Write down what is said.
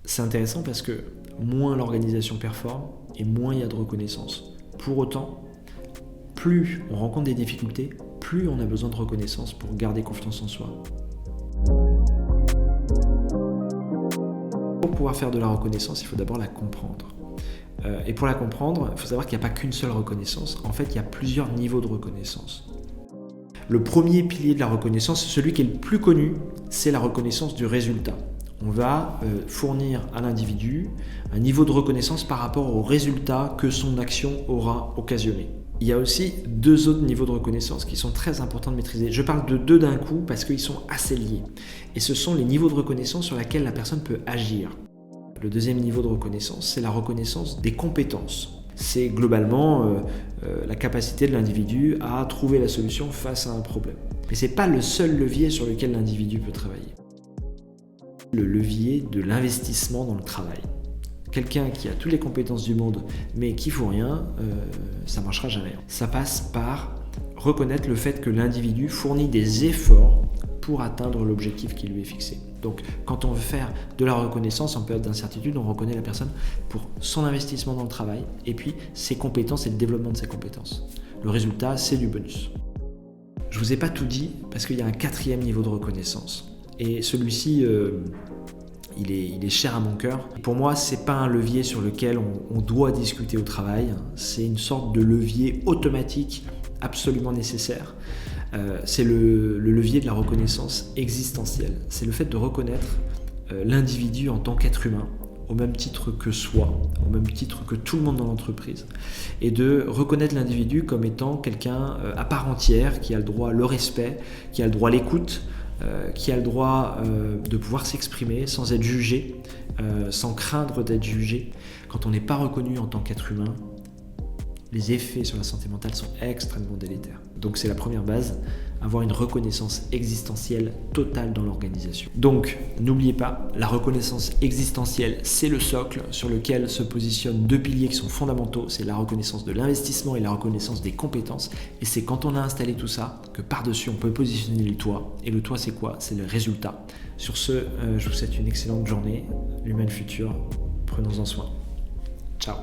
C'est intéressant parce que moins l'organisation performe et moins il y a de reconnaissance. Pour autant, plus on rencontre des difficultés, plus on a besoin de reconnaissance pour garder confiance en soi. Pour pouvoir faire de la reconnaissance, il faut d'abord la comprendre. Et pour la comprendre, il faut savoir qu'il n'y a pas qu'une seule reconnaissance. En fait, il y a plusieurs niveaux de reconnaissance. Le premier pilier de la reconnaissance, celui qui est le plus connu, c'est la reconnaissance du résultat. On va fournir à l'individu un niveau de reconnaissance par rapport au résultat que son action aura occasionné. Il y a aussi deux autres niveaux de reconnaissance qui sont très importants de maîtriser. Je parle de deux d'un coup parce qu'ils sont assez liés. Et ce sont les niveaux de reconnaissance sur lesquels la personne peut agir. Le deuxième niveau de reconnaissance, c'est la reconnaissance des compétences. C'est globalement la capacité de l'individu à trouver la solution face à un problème. Mais ce n'est pas le seul levier sur lequel l'individu peut travailler. Le levier de l'investissement dans le travail. Quelqu'un qui a toutes les compétences du monde mais qui ne fout rien, ça ne marchera jamais. Ça passe par reconnaître le fait que l'individu fournit des efforts pour atteindre l'objectif qui lui est fixé. Donc quand on veut faire de la reconnaissance en période d'incertitude, on reconnaît la personne pour son investissement dans le travail et puis ses compétences et le développement de ses compétences. Le résultat, c'est du bonus. Je ne vous ai pas tout dit parce qu'il y a un quatrième niveau de reconnaissance. Et celui-ci, il est cher à mon cœur. Pour moi, ce n'est pas un levier sur lequel on doit discuter au travail. C'est une sorte de levier automatique absolument nécessaire. C'est le levier de la reconnaissance existentielle. C'est le fait de reconnaître l'individu en tant qu'être humain, au même titre que soi, au même titre que tout le monde dans l'entreprise, et de reconnaître l'individu comme étant quelqu'un à part entière, qui a le droit au respect, qui a le droit à l'écoute, qui a le droit de pouvoir s'exprimer sans être jugé, sans craindre d'être jugé. Quand on n'est pas reconnu en tant qu'être humain, les effets sur la santé mentale sont extrêmement délétères. Donc c'est la première base, avoir une reconnaissance existentielle totale dans l'organisation. Donc n'oubliez pas, la reconnaissance existentielle, c'est le socle sur lequel se positionnent deux piliers qui sont fondamentaux, c'est la reconnaissance de l'investissement et la reconnaissance des compétences. Et c'est quand on a installé tout ça que par-dessus on peut positionner le toit. Et le toit, c'est quoi? C'est le résultat. Sur ce, je vous souhaite une excellente journée. L'humain le futur, prenons-en soin. Ciao.